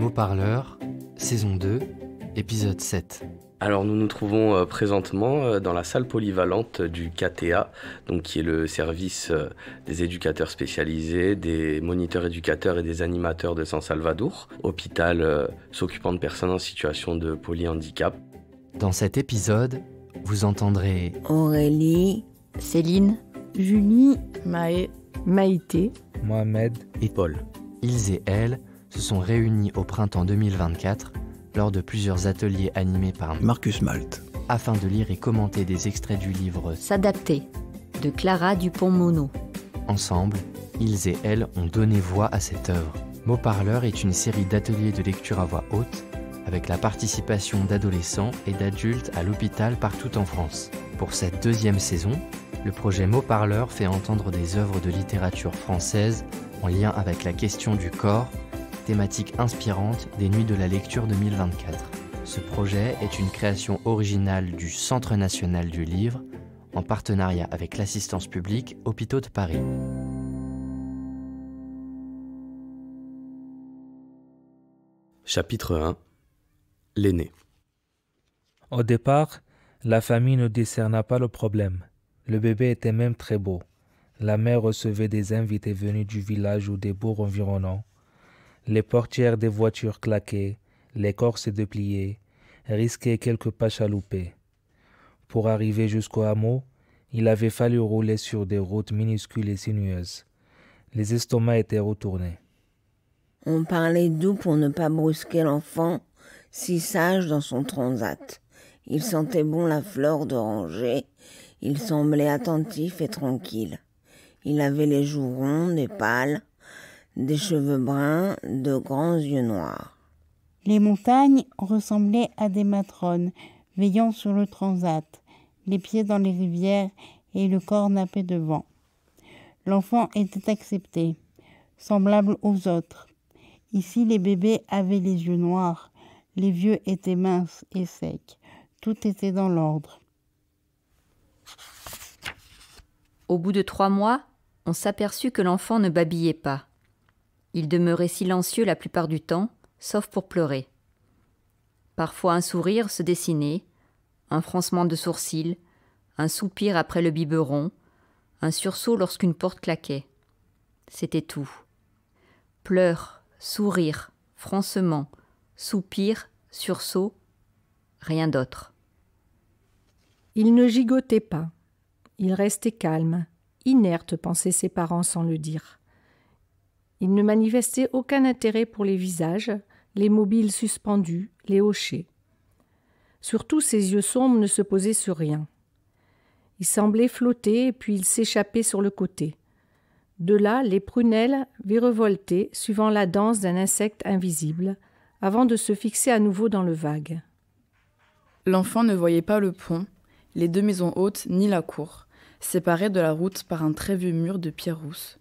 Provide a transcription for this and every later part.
Mots-parleurs, saison 2, épisode 7. Alors nous nous trouvons présentement dans la salle polyvalente du KTA, donc qui est le service des éducateurs spécialisés, des moniteurs éducateurs et des animateurs de San Salvador, hôpital s'occupant de personnes en situation de polyhandicap. Dans cet épisode, vous entendrez Aurélie, Céline, Julie, Maë, Maïté, Mohamed et Paul. Ils et elles se sont réunis au printemps 2024 lors de plusieurs ateliers animés par Marcus Malte, afin de lire et commenter des extraits du livre S'adapter de Clara Dupont-Mono. Ensemble, ils et elles ont donné voix à cette œuvre. Mots-parleurs est une série d'ateliers de lecture à voix haute avec la participation d'adolescents et d'adultes à l'hôpital partout en France. Pour cette deuxième saison, le projet Mots-parleurs fait entendre des œuvres de littérature française en lien avec la question du corps, thématique inspirante des Nuits de la lecture 2024. Ce projet est une création originale du Centre national du livre, en partenariat avec l'assistance publique Hôpitaux de Paris. Chapitre 1. L'aîné. Au départ, la famille ne discerna pas le problème. Le bébé était même très beau. La mère recevait des invités venus du village ou des bourgs environnants. Les portières des voitures claquaient, les corps se dépliaient, risquaient quelques pas chaloupés. Pour arriver jusqu'au hameau, il avait fallu rouler sur des routes minuscules et sinueuses. Les estomacs étaient retournés. On parlait doux pour ne pas brusquer l'enfant, si sage dans son transat. Il sentait bon la fleur d'oranger, il semblait attentif et tranquille. Il avait les joues rondes et pâles, des cheveux bruns, de grands yeux noirs. Les montagnes ressemblaient à des matrones veillant sur le transat, les pieds dans les rivières et le corps nappé de vent. L'enfant était accepté, semblable aux autres. Ici, les bébés avaient les yeux noirs, les vieux étaient minces et secs. Tout était dans l'ordre. Au bout de 3 mois, on s'aperçut que l'enfant ne babillait pas. Il demeurait silencieux la plupart du temps, sauf pour pleurer. Parfois un sourire se dessinait, un froncement de sourcils, un soupir après le biberon, un sursaut lorsqu'une porte claquait. C'était tout. Pleurs, sourire, froncement, soupir, sursaut, rien d'autre. Il ne gigotait pas. Il restait calme, inerte, pensaient ses parents sans le dire. Il ne manifestait aucun intérêt pour les visages, les mobiles suspendus, les hochets. Surtout, ses yeux sombres ne se posaient sur rien. Il semblait flotter, puis il s'échappait sur le côté. De là, les prunelles virevoltaient, suivant la danse d'un insecte invisible, avant de se fixer à nouveau dans le vague. L'enfant ne voyait pas le pont, les 2 maisons hautes, ni la cour, séparées de la route par un très vieux mur de pierre rousse.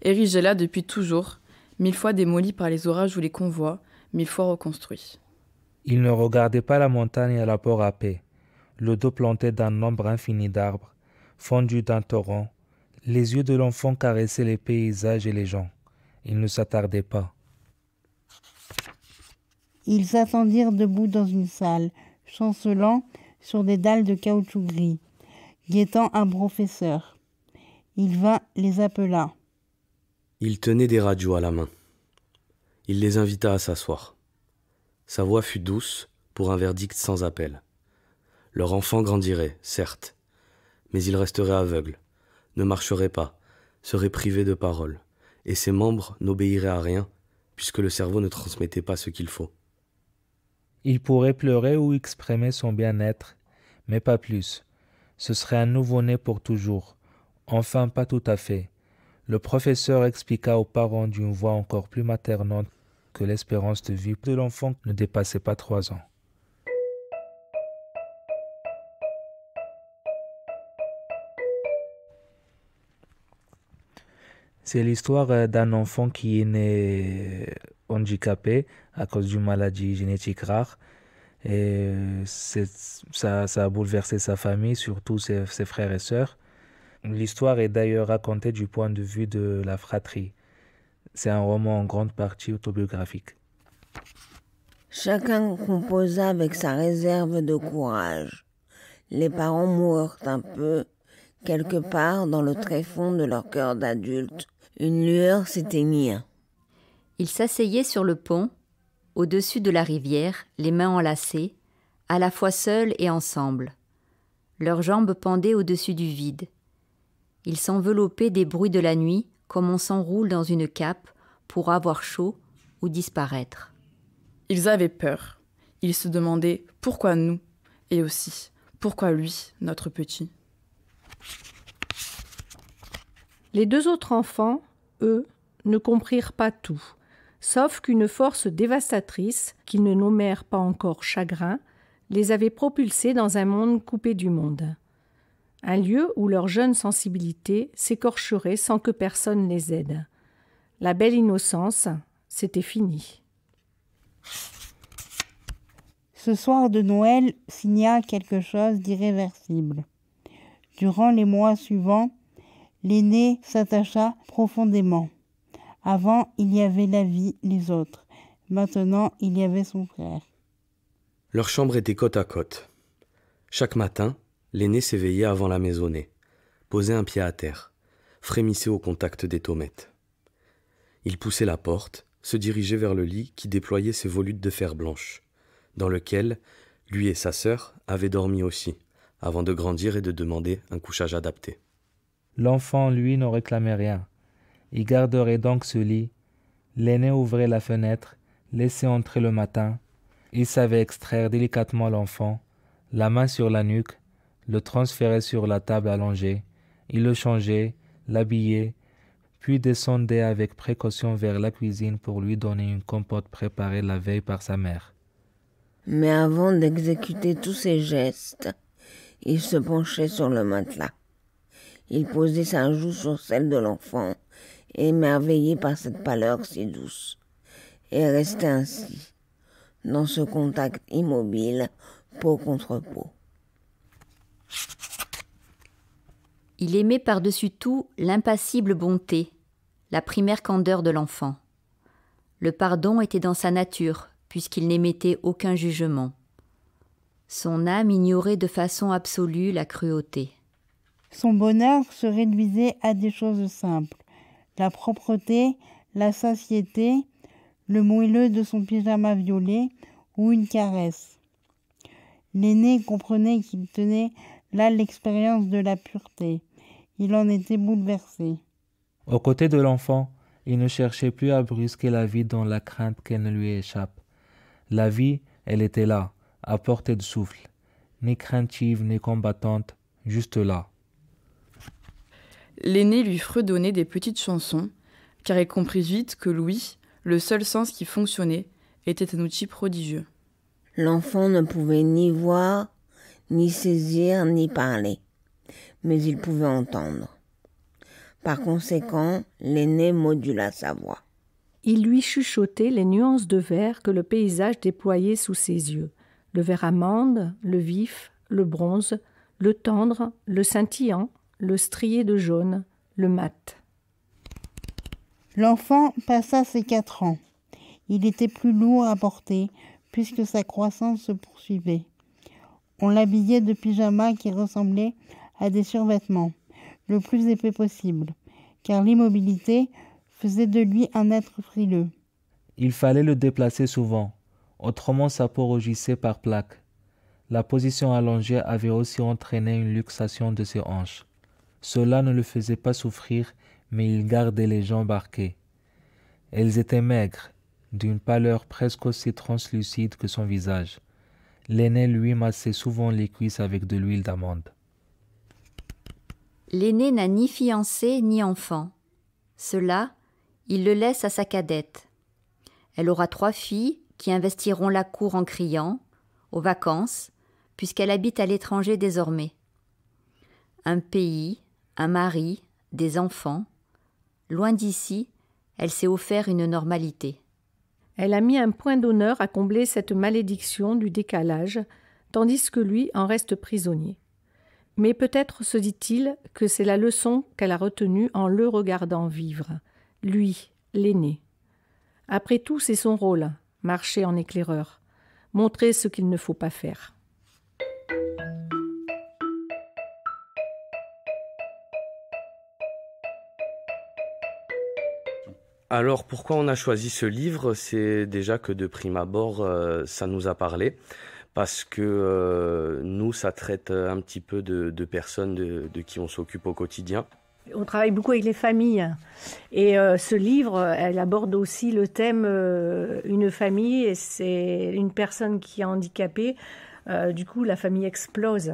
Érigé là depuis toujours, 1000 fois démoli par les orages ou les convois, 1000 fois reconstruit. Il ne regardait pas la montagne à la port à paix, le dos planté d'un nombre infini d'arbres, fondus d'un torrent. Les yeux de l'enfant caressaient les paysages et les gens. Il ne s'attardait pas. Ils s'attendirent debout dans une salle, chancelant sur des dalles de caoutchouc gris, guettant un professeur. Il vint, les appela. Il tenait des radios à la main. Il les invita à s'asseoir. Sa voix fut douce pour un verdict sans appel. Leur enfant grandirait, certes, mais il resterait aveugle, ne marcherait pas, serait privé de parole, et ses membres n'obéiraient à rien, puisque le cerveau ne transmettait pas ce qu'il faut. Il pourrait pleurer ou exprimer son bien-être, mais pas plus. Ce serait un nouveau-né pour toujours. Enfin, pas tout à fait. Le professeur expliqua aux parents d'une voix encore plus maternante que l'espérance de vie de l'enfant ne dépassait pas 3 ans. C'est l'histoire d'un enfant qui est né handicapé à cause d'une maladie génétique rare. Et ça a bouleversé sa famille, surtout ses frères et sœurs. L'histoire est d'ailleurs racontée du point de vue de la fratrie. C'est un roman en grande partie autobiographique. Chacun composa avec sa réserve de courage. Les parents moururent un peu, quelque part dans le tréfonds de leur cœur d'adulte. Une lueur s'éteignit. Ils s'asseyaient sur le pont, au-dessus de la rivière, les mains enlacées, à la fois seuls et ensemble. Leurs jambes pendaient au-dessus du vide. Ils s'enveloppaient des bruits de la nuit comme on s'enroule dans une cape pour avoir chaud ou disparaître. Ils avaient peur. Ils se demandaient pourquoi nous, et aussi pourquoi lui, notre petit. Les deux autres enfants, eux, ne comprirent pas tout, sauf qu'une force dévastatrice, qu'ils ne nommèrent pas encore chagrin, les avait propulsés dans un monde coupé du monde. Un lieu où leur jeune sensibilité s'écorcherait sans que personne les aide. La belle innocence, c'était fini. Ce soir de Noël signa quelque chose d'irréversible. Durant les mois suivants, l'aîné s'attacha profondément. Avant, il y avait la vie, les autres. Maintenant, il y avait son frère. Leur chambre était côte à côte. Chaque matin, l'aîné s'éveillait avant la maisonnée, posait un pied à terre, frémissait au contact des tommettes. Il poussait la porte, se dirigeait vers le lit qui déployait ses volutes de fer blanche, dans lequel lui et sa sœur avaient dormi aussi, avant de grandir et de demander un couchage adapté. L'enfant, lui, ne réclamait rien. Il garderait donc ce lit. L'aîné ouvrait la fenêtre, laissait entrer le matin. Il savait extraire délicatement l'enfant, la main sur la nuque, le transférer sur la table allongée. Il le changeait, l'habillait, puis descendait avec précaution vers la cuisine pour lui donner une compote préparée la veille par sa mère. Mais avant d'exécuter tous ces gestes, il se penchait sur le matelas. Il posait sa joue sur celle de l'enfant, émerveillé par cette pâleur si douce, et restait ainsi, dans ce contact immobile, peau contre peau. Il aimait par-dessus tout l'impassible bonté, la primaire candeur de l'enfant. Le pardon était dans sa nature, puisqu'il n'émettait aucun jugement. Son âme ignorait de façon absolue la cruauté. Son bonheur se réduisait à des choses simples. La propreté, la satiété, le moelleux de son pyjama violet ou une caresse. L'aîné comprenait qu'il tenait là l'expérience de la pureté. Il en était bouleversé. Aux côtés de l'enfant, il ne cherchait plus à brusquer la vie dans la crainte qu'elle ne lui échappe. La vie, elle était là, à portée de souffle, ni craintive ni combattante, juste là. L'aîné lui fredonnait des petites chansons, car il comprit vite que l'ouïe, le seul sens qui fonctionnait, était un outil prodigieux. L'enfant ne pouvait ni voir, ni saisir, ni parler, mais il pouvait entendre. Par conséquent, l'aîné modula sa voix. Il lui chuchotait les nuances de vert que le paysage déployait sous ses yeux. Le vert amande, le vif, le bronze, le tendre, le scintillant, le strié de jaune, le mat. L'enfant passa ses 4 ans. Il était plus lourd à porter, puisque sa croissance se poursuivait. On l'habillait de pyjamas qui ressemblaient à des survêtements, le plus épais possible, car l'immobilité faisait de lui un être frileux. Il fallait le déplacer souvent, autrement sa peau rougissait par plaques. La position allongée avait aussi entraîné une luxation de ses hanches. Cela ne le faisait pas souffrir, mais il gardait les jambes arquées. Elles étaient maigres, d'une pâleur presque aussi translucide que son visage. L'aîné lui massait souvent les cuisses avec de l'huile d'amande. L'aîné n'a ni fiancé ni enfant. Cela, il le laisse à sa cadette. Elle aura 3 filles qui investiront la cour en criant, aux vacances, puisqu'elle habite à l'étranger désormais. Un pays, un mari, des enfants. Loin d'ici, elle s'est offert une normalité. Elle a mis un point d'honneur à combler cette malédiction du décalage, tandis que lui en reste prisonnier. Mais peut-être se dit-il que c'est la leçon qu'elle a retenue en le regardant vivre, lui, l'aîné. Après tout, c'est son rôle, marcher en éclaireur, montrer ce qu'il ne faut pas faire. Alors pourquoi on a choisi ce livre? C'est déjà que de prime abord, ça nous a parlé. Parce que nous, ça traite un petit peu de personnes de qui on s'occupe au quotidien. On travaille beaucoup avec les familles. Et ce livre, elle aborde aussi le thème une famille, et c'est une personne qui est handicapée. Du coup, la famille explose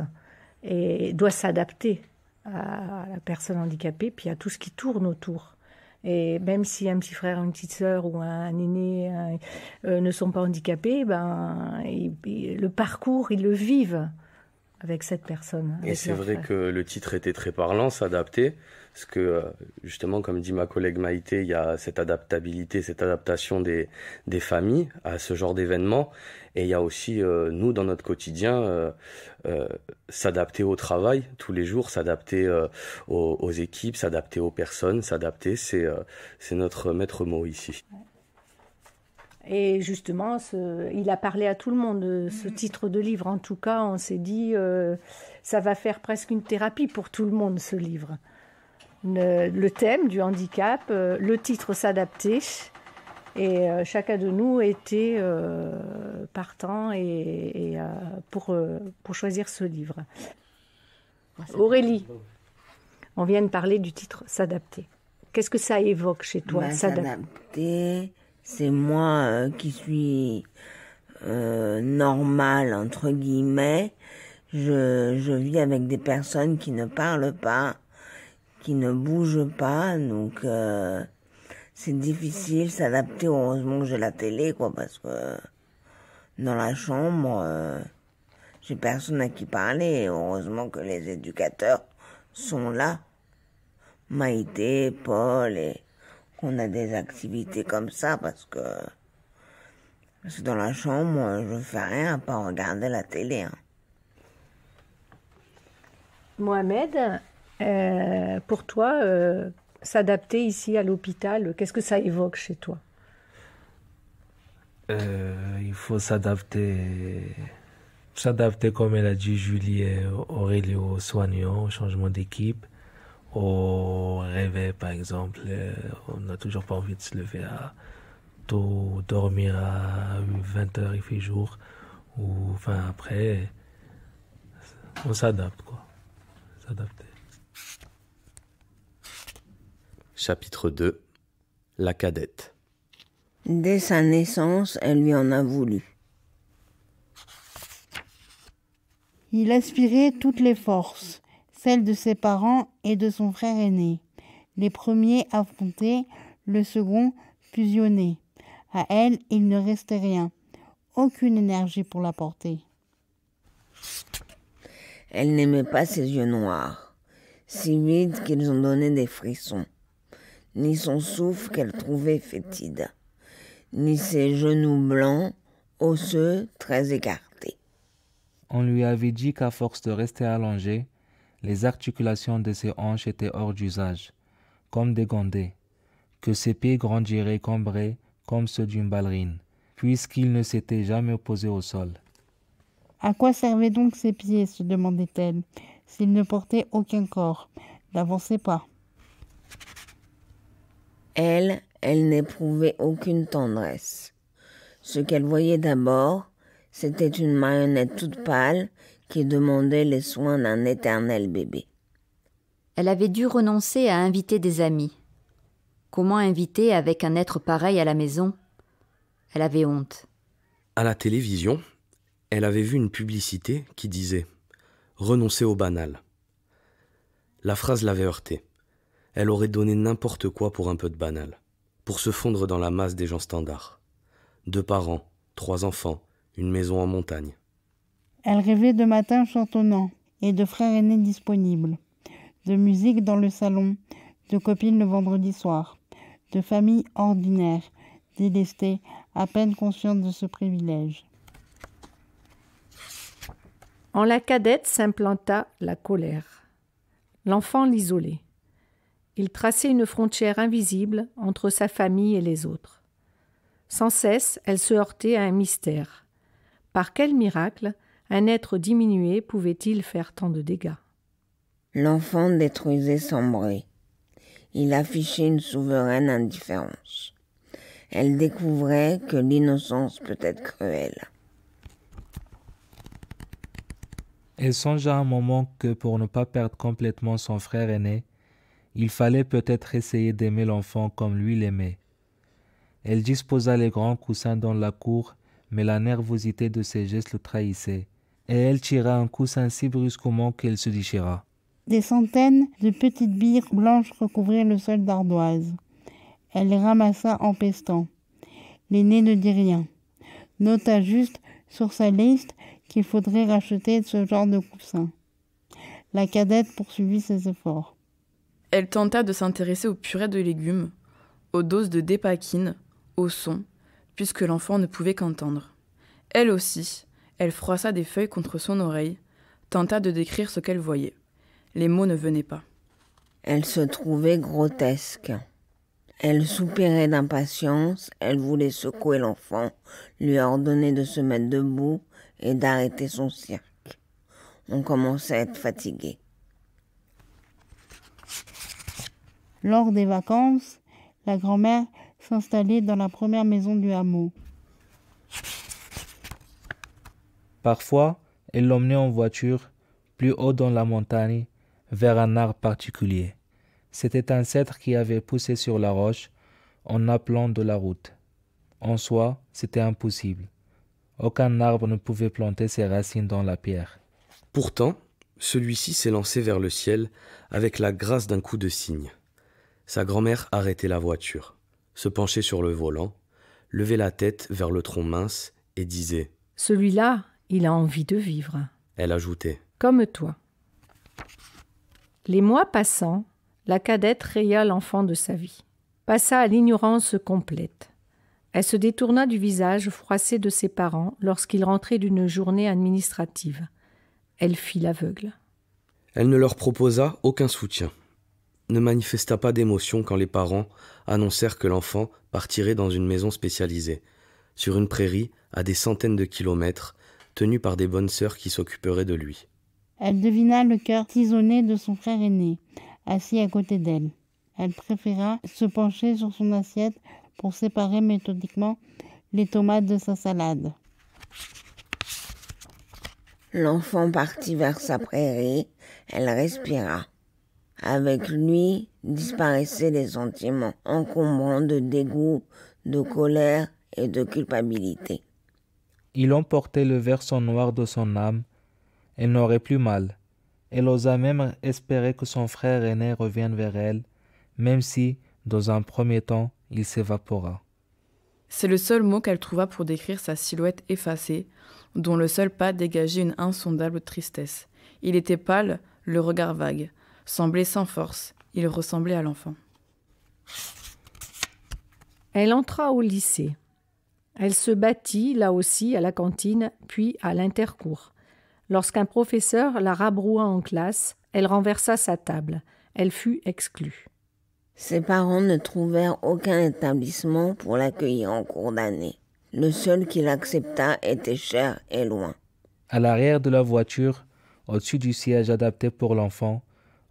et doit s'adapter à la personne handicapée, puis à tout ce qui tourne autour. Et même si un petit frère, une petite sœur ou un aîné ne sont pas handicapés, le parcours, ils le vivent avec cette personne. Et c'est vrai que le titre était très parlant, s'adapter, parce que justement, comme dit ma collègue Maïté, il y a cette adaptabilité, cette adaptation des familles à ce genre d'événements. Et il y a aussi, nous, dans notre quotidien, s'adapter au travail tous les jours, s'adapter aux équipes, s'adapter aux personnes, s'adapter, c'est notre maître mot ici. Et justement, il a parlé à tout le monde, ce titre de livre. En tout cas, on s'est dit, ça va faire presque une thérapie pour tout le monde, ce livre. Le thème du handicap, le titre s'adapter. Et chacun de nous était partant pour choisir ce livre. Aurélie, on vient de parler du titre s'adapter. Qu'est-ce que ça évoque chez toi, s'adapter, c'est moi qui suis normale, entre guillemets. Je vis avec des personnes qui ne parlent pas, qui ne bougent pas, donc c'est difficile s'adapter. Heureusement que j'ai la télé, quoi, parce que dans la chambre, j'ai personne à qui parler. Heureusement que les éducateurs sont là, Maïté, Paul, et qu'on a des activités comme ça, parce que dans la chambre, je fais rien à part regarder la télé. Mohamed, pour toi, s'adapter ici à l'hôpital, qu'est-ce que ça évoque chez toi? Il faut s'adapter comme elle a dit Julie et Aurélie, aux soignants, au changement d'équipe, au réveil par exemple. On n'a toujours pas envie de se lever tôt, dormir à 20h, il fait jour, ou enfin après, on s'adapte quoi. S'adapter. Chapitre 2. La cadette. Dès sa naissance, elle lui en a voulu. Il aspirait toutes les forces, celles de ses parents et de son frère aîné. Les premiers affrontés, le second fusionné. À elle, il ne restait rien, aucune énergie pour la porter. Elle n'aimait pas ses yeux noirs, si vides qu'ils ont donné des frissons, ni son souffle qu'elle trouvait fétide, ni ses genoux blancs, osseux, très écartés. On lui avait dit qu'à force de rester allongée, les articulations de ses hanches étaient hors d'usage, comme des gandés, que ses pieds grandiraient cambrés comme ceux d'une ballerine, puisqu'il ne s'était jamais posé au sol. À quoi servaient donc ses pieds, se demandait-elle, s'ils ne portaient aucun corps, n'avançaient pas. Elle n'éprouvait aucune tendresse. Ce qu'elle voyait d'abord, c'était une marionnette toute pâle qui demandait les soins d'un éternel bébé. Elle avait dû renoncer à inviter des amis. Comment inviter avec un être pareil à la maison? Elle avait honte. À la télévision, elle avait vu une publicité qui disait « Renoncer au banal ». La phrase l'avait heurtée. Elle aurait donné n'importe quoi pour un peu de banal, pour se fondre dans la masse des gens standards. 2 parents, 3 enfants, une maison en montagne. Elle rêvait de matins chantonnants et de frères aînés disponibles, de musique dans le salon, de copines le vendredi soir, de familles ordinaires, délestées, à peine conscientes de ce privilège. En la cadette s'implanta la colère. L'enfant l'isolait. Il traçait une frontière invisible entre sa famille et les autres. Sans cesse, elle se heurtait à un mystère. Par quel miracle un être diminué pouvait-il faire tant de dégâts? L'enfant détruisait sans bruit. Il affichait une souveraine indifférence. Elle découvrait que l'innocence peut être cruelle. Elle songea un moment que pour ne pas perdre complètement son frère aîné, il fallait peut-être essayer d'aimer l'enfant comme lui l'aimait. Elle disposa les grands coussins dans la cour, mais la nervosité de ses gestes le trahissait, et elle tira un coussin si brusquement qu'il se déchira. Des centaines de petites billes blanches recouvrirent le sol d'ardoise. Elle les ramassa en pestant. L'aîné ne dit rien. Nota juste sur sa liste qu'il faudrait racheter ce genre de coussin. La cadette poursuivit ses efforts. Elle tenta de s'intéresser aux purées de légumes, aux doses de dépakine, au son, puisque l'enfant ne pouvait qu'entendre. Elle aussi, elle froissa des feuilles contre son oreille, tenta de décrire ce qu'elle voyait. Les mots ne venaient pas. Elle se trouvait grotesque. Elle soupirait d'impatience, elle voulait secouer l'enfant, lui ordonner de se mettre debout et d'arrêter son cirque. On commençait à être fatigué. Lors des vacances, la grand-mère s'installait dans la première maison du hameau. Parfois, elle l'emmenait en voiture, plus haut dans la montagne, vers un arbre particulier. C'était un cèdre qui avait poussé sur la roche, en appelant de la route. En soi, c'était impossible. Aucun arbre ne pouvait planter ses racines dans la pierre. Pourtant, celui-ci s'est lancé vers le ciel avec la grâce d'un coup de cygne. Sa grand-mère arrêtait la voiture, se penchait sur le volant, levait la tête vers le tronc mince et disait « Celui-là, il a envie de vivre. » Elle ajoutait « Comme toi. » Les mois passant, la cadette raya l'enfant de sa vie, passa à l'ignorance complète. Elle se détourna du visage froissé de ses parents lorsqu'ils rentraient d'une journée administrative. Elle fit l'aveugle. Elle ne leur proposa aucun soutien, ne manifesta pas d'émotion quand les parents annoncèrent que l'enfant partirait dans une maison spécialisée, sur une prairie à des centaines de kilomètres, tenue par des bonnes sœurs qui s'occuperaient de lui. Elle devina le cœur tisonné de son frère aîné, assis à côté d'elle. Elle préféra se pencher sur son assiette pour séparer méthodiquement les tomates de sa salade. L'enfant partit vers sa prairie, elle respira. Avec lui disparaissaient les sentiments encombrants de dégoût, de colère et de culpabilité. Il emportait le versant noir de son âme. Elle n'aurait plus mal. Elle osa même espérer que son frère aîné revienne vers elle, même si, dans un premier temps, il s'évapora. C'est le seul mot qu'elle trouva pour décrire sa silhouette effacée, dont le seul pas dégageait une insondable tristesse. Il était pâle, le regard vague, semblait sans force. Il ressemblait à l'enfant. Elle entra au lycée. Elle se battit, là aussi, à la cantine, puis à l'intercours. Lorsqu'un professeur la rabroua en classe, elle renversa sa table. Elle fut exclue. Ses parents ne trouvèrent aucun établissement pour l'accueillir en cours d'année. Le seul qui l'accepta était cher et loin. À l'arrière de la voiture, au-dessus du siège adapté pour l'enfant,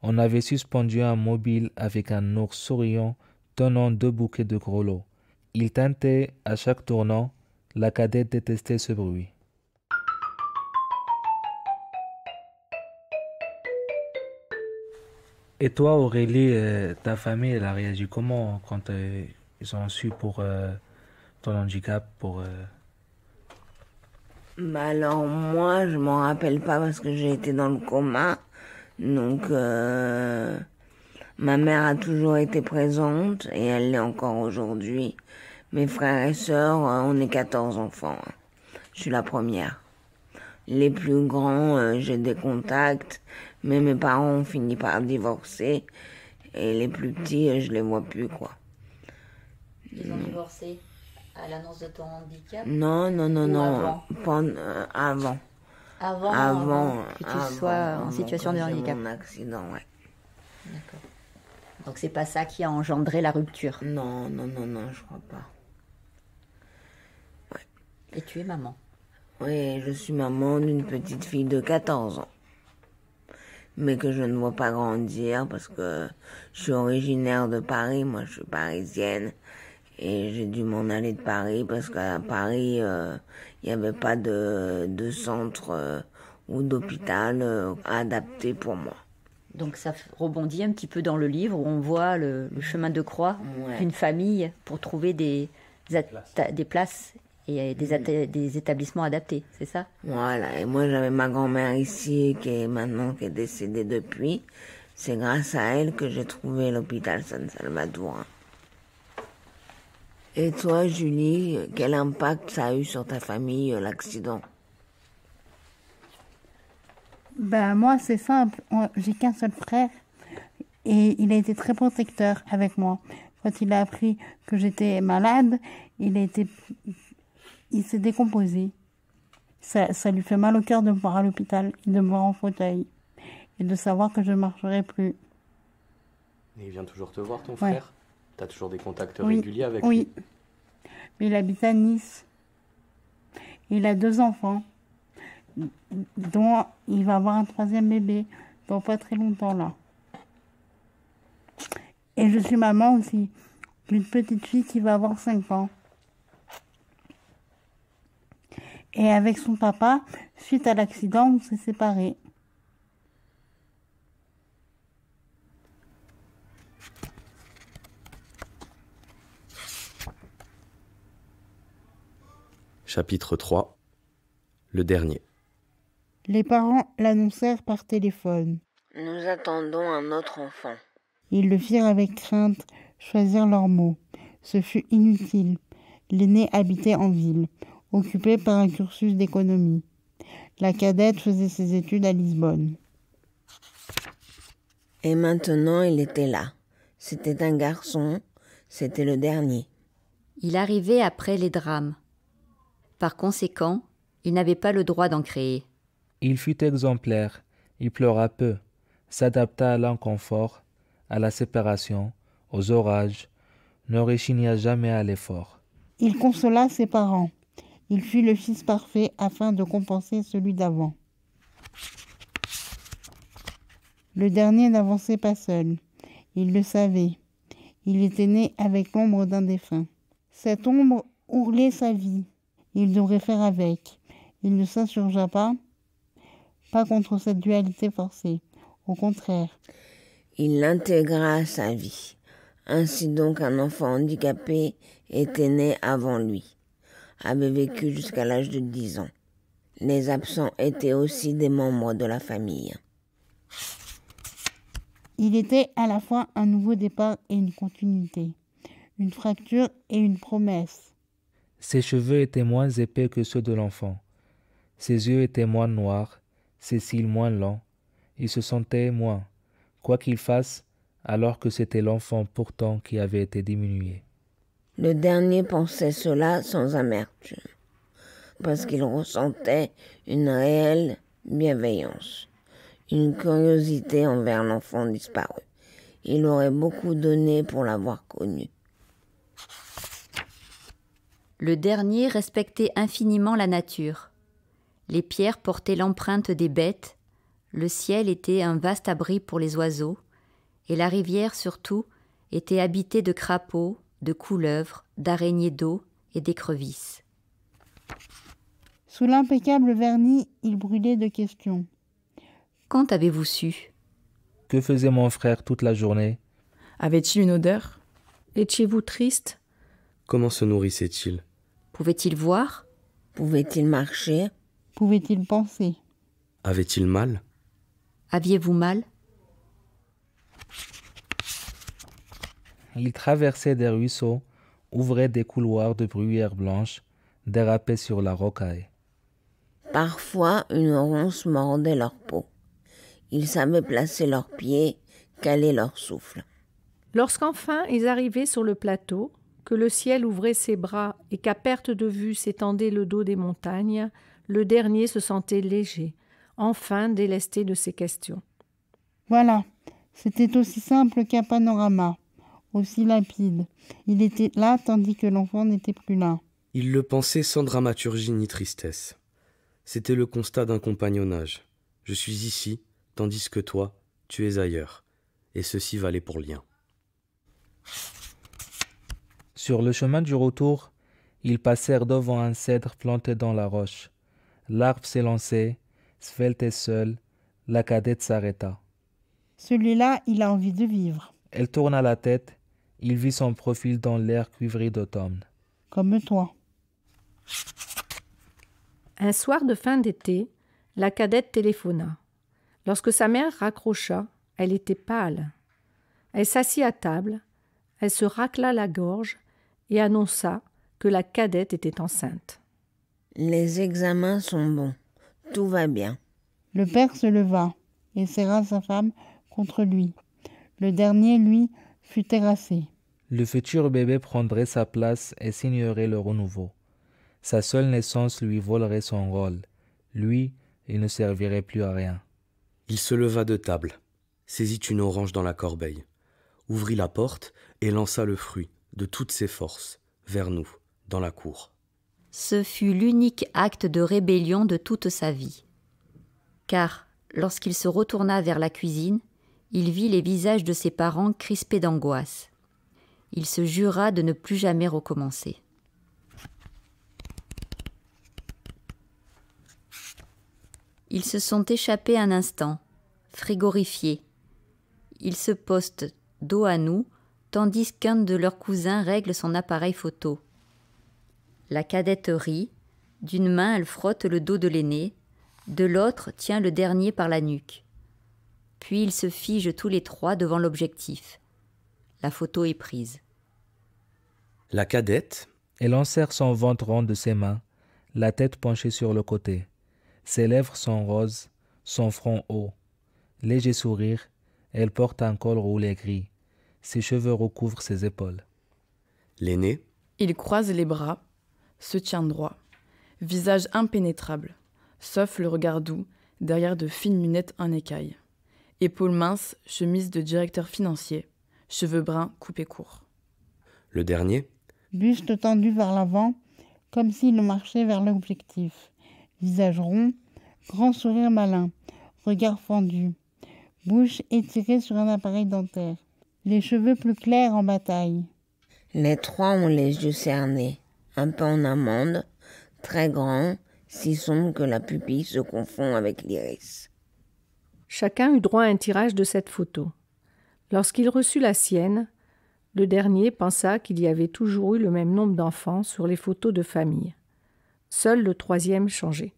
on avait suspendu un mobile avec un ours souriant tenant 2 bouquets de grelots. Il tintait à chaque tournant. La cadette détestait ce bruit. Et toi, Aurélie, ta famille, elle a réagi comment quand ils ont su pour ton handicap Alors moi, je m'en rappelle pas parce que j'ai été dans le coma. Donc, ma mère a toujours été présente et elle l'est encore aujourd'hui. Mes frères et sœurs, on est 14 enfants. Je suis la première. Les plus grands, j'ai des contacts, mais mes parents ont fini par divorcer. Et les plus petits, je les vois plus, quoi. Ils ont divorcé à l'annonce de ton handicap? Non. Avant. Avant que tu sois en situation de handicap. Mon accident, ouais. D'accord. Donc c'est pas ça qui a engendré la rupture? Non, je crois pas. Et tu es maman? Oui, je suis maman d'une petite fille de 14 ans. Mais que je ne vois pas grandir parce que je suis originaire de Paris, moi je suis parisienne. Et j'ai dû m'en aller de Paris parce qu'à Paris, il n'y avait pas de centre ou d'hôpital adapté pour moi. Donc ça rebondit un petit peu dans le livre où on voit le chemin de croix d'une famille pour trouver des places et des établissements adaptés, c'est ça? Voilà, et moi j'avais ma grand-mère ici qui est décédée depuis. C'est grâce à elle que j'ai trouvé l'hôpital San Salvador. Et toi, Julie, quel impact ça a eu sur ta famille, l'accident? Moi, c'est simple. J'ai qu'un seul frère et il a été très protecteur avec moi. Quand il a appris que j'étais malade, il s'est décomposé. Ça lui fait mal au cœur de me voir à l'hôpital et de me voir en fauteuil et de savoir que je ne marcherai plus. Et il vient toujours te voir, ton frère? Tu as toujours des contacts réguliers avec lui? Oui. Mais il habite à Nice. Il a 2 enfants, dont il va avoir un 3e bébé dans pas très longtemps là. Et je suis maman aussi d'une petite fille qui va avoir 5 ans. Et avec son papa, suite à l'accident, on s'est séparés. Chapitre 3. Le dernier. Les parents l'annoncèrent par téléphone. Nous attendons un autre enfant. Ils le firent avec crainte, choisir leurs mots. Ce fut inutile. L'aîné habitait en ville, occupé par un cursus d'économie. La cadette faisait ses études à Lisbonne. Et maintenant, il était là. C'était un garçon, c'était le dernier. Il arrivait après les drames. Par conséquent, il n'avait pas le droit d'en créer. Il fut exemplaire, il pleura peu, s'adapta à l'inconfort, à la séparation, aux orages, ne rechigna jamais à l'effort. Il consola ses parents. Il fut le fils parfait afin de compenser celui d'avant. Le dernier n'avançait pas seul. Il le savait. Il était né avec l'ombre d'un défunt. Cette ombre ourlait sa vie. Il devrait faire avec. Il ne s'insurgea pas contre cette dualité forcée. Au contraire. Il l'intégra à sa vie. Ainsi donc, un enfant handicapé était né avant lui, avait vécu jusqu'à l'âge de 10 ans. Les absents étaient aussi des membres de la famille. Il était à la fois un nouveau départ et une continuité, une fracture et une promesse. Ses cheveux étaient moins épais que ceux de l'enfant. Ses yeux étaient moins noirs, ses cils moins longs. Il se sentait moins, quoi qu'il fasse, alors que c'était l'enfant pourtant qui avait été diminué. Le dernier pensait cela sans amertume, parce qu'il ressentait une réelle bienveillance, une curiosité envers l'enfant disparu. Il aurait beaucoup donné pour l'avoir connu. Le dernier respectait infiniment la nature. Les pierres portaient l'empreinte des bêtes, le ciel était un vaste abri pour les oiseaux, et la rivière surtout était habitée de crapauds, de couleuvres, d'araignées d'eau et d'écrevisses. Sous l'impeccable vernis, il brûlait de questions. Quand avez-vous su? Que faisait mon frère toute la journée? Avait-il une odeur? Étiez-vous triste? Comment se nourrissait-il? Pouvait-il voir? Pouvait-il marcher? Pouvait-il penser? Avait-il mal? Aviez-vous mal? Il traversait des ruisseaux, ouvrait des couloirs de bruyère blanche, dérapait sur la rocaille. Parfois, une ronce mordait leur peau. Ils savaient placer leurs pieds, caler leur souffle. Lorsqu'enfin ils arrivaient sur le plateau, que le ciel ouvrait ses bras et qu'à perte de vue s'étendait le dos des montagnes, le dernier se sentait léger, enfin délesté de ses questions. Voilà, c'était aussi simple qu'un panorama, aussi limpide. Il était là tandis que l'enfant n'était plus là. Il le pensait sans dramaturgie ni tristesse. C'était le constat d'un compagnonnage. Je suis ici, tandis que toi, tu es ailleurs. Et ceci valait pour lien. Sur le chemin du retour, ils passèrent devant un cèdre planté dans la roche. L'arbre s'élançait, svelte et seul, la cadette s'arrêta. Celui-là, il a envie de vivre. Elle tourna la tête, il vit son profil dans l'air cuivré d'automne. Comme toi. Un soir de fin d'été, la cadette téléphona. Lorsque sa mère raccrocha, elle était pâle. Elle s'assit à table, elle se racla la gorge et annonça que la cadette était enceinte. Les examens sont bons. Tout va bien. Le père se leva et serra sa femme contre lui. Le dernier, lui, fut terrassé. Le futur bébé prendrait sa place et signerait le renouveau. Sa seule naissance lui volerait son rôle. Lui, il ne servirait plus à rien. Il se leva de table, saisit une orange dans la corbeille, ouvrit la porte et lança le fruit, de toutes ses forces, vers nous, dans la cour. Ce fut l'unique acte de rébellion de toute sa vie. Car, lorsqu'il se retourna vers la cuisine, il vit les visages de ses parents crispés d'angoisse. Il se jura de ne plus jamais recommencer. Ils se sont échappés un instant, frigorifiés. Ils se postent dos à nous, tandis qu'un de leurs cousins règle son appareil photo. La cadette rit, d'une main elle frotte le dos de l'aîné, de l'autre tient le dernier par la nuque. Puis ils se figent tous les trois devant l'objectif. La photo est prise. La cadette, Elle enserre son ventre rond de ses mains, la tête penchée sur le côté. Ses lèvres sont roses, son front haut. Léger sourire, elle porte un col roulé gris. Ses cheveux recouvrent ses épaules. l'aîné, Il croise les bras, se tient droit, visage impénétrable, sauf le regard doux, derrière de fines lunettes en écaille. Épaules minces, chemise de directeur financier, cheveux bruns coupés courts. le dernier, Buste tendu vers l'avant, comme s'il marchait vers l'objectif. Visage rond, grand sourire malin, regard fendu, bouche étirée sur un appareil dentaire. Les cheveux plus clairs en bataille. Les trois ont les yeux cernés, un peu en amande, très grands, si sombres que la pupille se confond avec l'iris. Chacun eut droit à un tirage de cette photo. Lorsqu'il reçut la sienne, le dernier pensa qu'il y avait toujours eu le même nombre d'enfants sur les photos de famille. Seul le troisième changeait.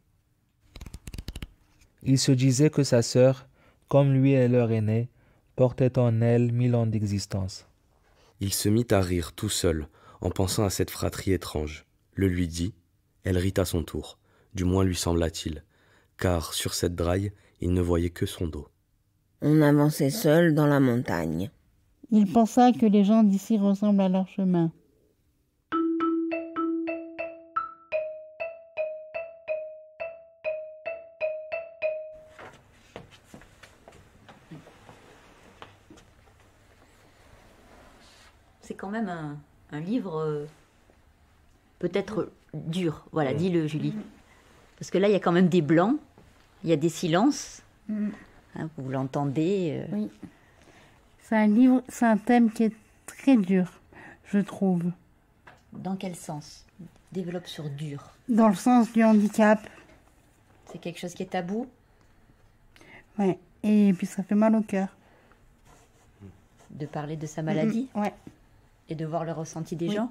Il se disait que sa sœur, comme lui et leur aîné, portait en elle 1000 ans d'existence. il se mit à rire tout seul, en pensant à cette fratrie étrange. Le lui dit, elle rit à son tour, du moins lui sembla-t-il, car sur cette draille, il ne voyait que son dos. On avançait seul dans la montagne. Il pensa que les gens d'ici ressemblent à leur chemin. C'est quand même un livre peut-être dur. Voilà, dis-le, Julie. Parce que là, il y a quand même des blancs, il y a des silences. Hein, vous l'entendez. Oui. C'est un livre, c'est un thème qui est très dur, je trouve. Dans quel sens? Développe sur dur. Dans le sens du handicap. C'est quelque chose qui est tabou? Ouais. Et puis ça fait mal au cœur. De parler de sa maladie? Ouais. Et de voir le ressenti des gens?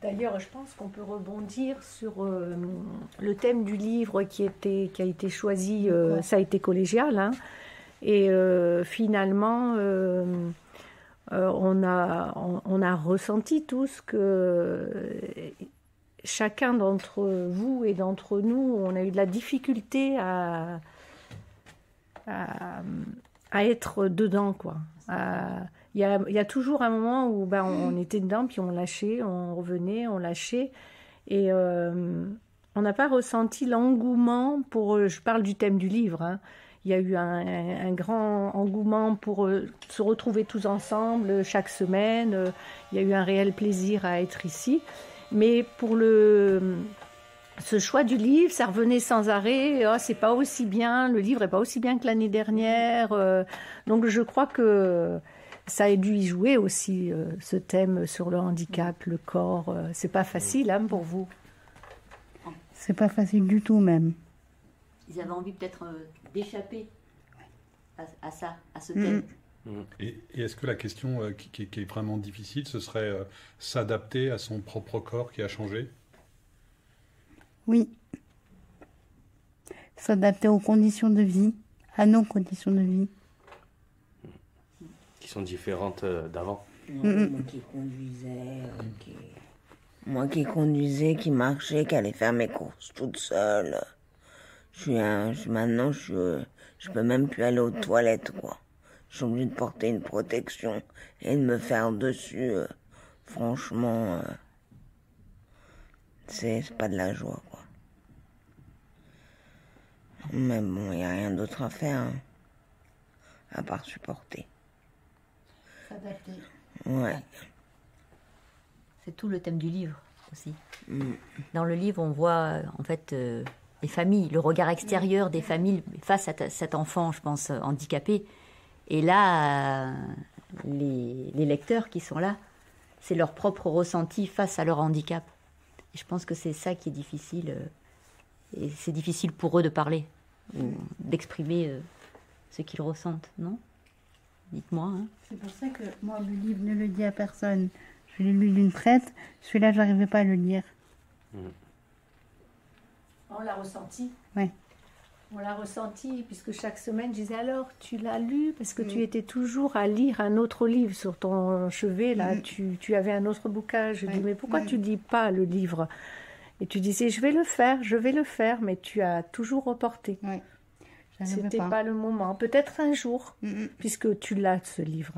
D'ailleurs, je pense qu'on peut rebondir sur le thème du livre qui a été choisi, ça a été collégial, hein, et finalement, on a ressenti tous que chacun d'entre vous et d'entre nous, on a eu de la difficulté à être dedans, quoi. Il y a toujours un moment où on était dedans, puis on lâchait, on revenait, on lâchait. Et on n'a pas ressenti l'engouement pour... Je parle du thème du livre. Hein. Il y a eu un grand engouement pour se retrouver tous ensemble chaque semaine. Il y a eu un réel plaisir à être ici. Mais pour ce choix du livre, ça revenait sans arrêt. Oh, c'est pas aussi bien, le livre est pas aussi bien que l'année dernière. Donc je crois que ça a dû y jouer aussi, ce thème sur le handicap, le corps. C'est pas facile hein, pour vous. C'est pas facile du tout même. Ils avaient envie peut-être d'échapper à ça, à ce thème. Et est-ce que la question qui est vraiment difficile, ce serait s'adapter à son propre corps qui a changé? Oui. S'adapter aux conditions de vie, à nos conditions de vie. Qui sont différentes d'avant. Moi qui conduisais, qui marchais, qui allait faire mes courses toute seule. Maintenant, je peux même plus aller aux toilettes, quoi. Je suis obligée de porter une protection et de me faire dessus. Franchement, c'est pas de la joie, quoi. Mais bon, il n'y a rien d'autre à faire, hein, à part supporter. S'adapter. Ouais. C'est tout le thème du livre aussi. Dans le livre, on voit en fait les familles, le regard extérieur des familles face à cet enfant, je pense, handicapé. Et là, les lecteurs qui sont là, c'est leur propre ressenti face à leur handicap. Et je pense que c'est ça qui est difficile. Et c'est difficile pour eux de parler, ou d'exprimer ce qu'ils ressentent, non? Dites-moi. Hein. C'est pour ça que moi, le livre ne le dit à personne. Je l'ai lu d'une traite. Celui-là, je n'arrivais pas à le lire. On l'a ressenti. Oui. On l'a ressenti, puisque chaque semaine, je disais alors, tu l'as lu, parce que tu étais toujours à lire un autre livre sur ton chevet, là, tu avais un autre bouquin. Je dis, mais pourquoi tu ne lis pas le livre? Et tu disais, je vais le faire, mais tu as toujours reporté. Oui. C'était pas le moment. Peut-être un jour, puisque tu l'as, ce livre.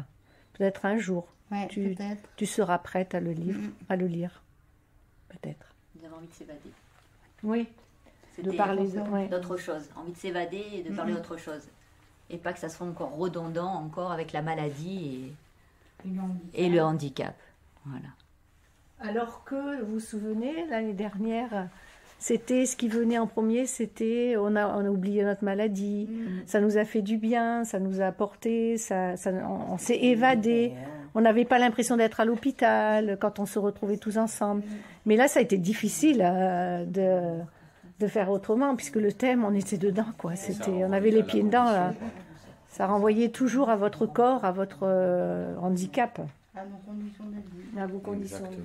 Peut-être un jour, tu seras prête à le lire. Peut-être. Vous avez envie de s'évader. Oui. De parler d'autre chose. Envie de s'évader et de parler d'autre chose. Et pas que ça soit encore redondant, encore avec la maladie et le handicap. Voilà. Alors que, vous vous souvenez, l'année dernière, c'était ce qui venait en premier, c'était on a oublié notre maladie, ça nous a fait du bien, ça nous a apporté, on s'est évadé, on n'avait pas l'impression d'être à l'hôpital quand on se retrouvait tous ensemble. Mais là, ça a été difficile de faire autrement, puisque le thème, on était dedans, quoi. On avait les pieds dedans, là. Ça renvoyait toujours à votre corps, à votre handicap. À nos conditions de vie. À vos conditions de vie.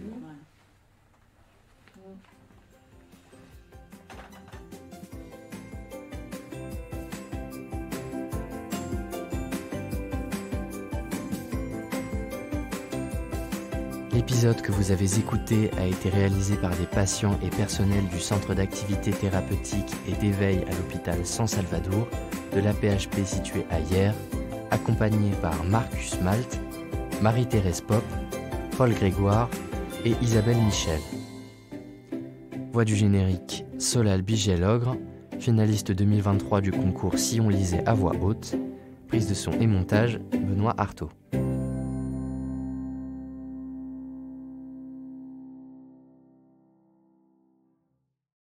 L'épisode que vous avez écouté a été réalisé par des patients et personnels du Centre d'activité thérapeutique et d'éveil à l'hôpital San Salvador de l'AP-HP situé à Hyères, accompagné par Marcus Malt, Marie-Thérèse Pop, Paul Grégoire et Isabelle Michel. Voix du générique, Solal Bigel-Ogre, finaliste 2023 du concours Si on lisait à voix haute, prise de son et montage, Benoît Artaud.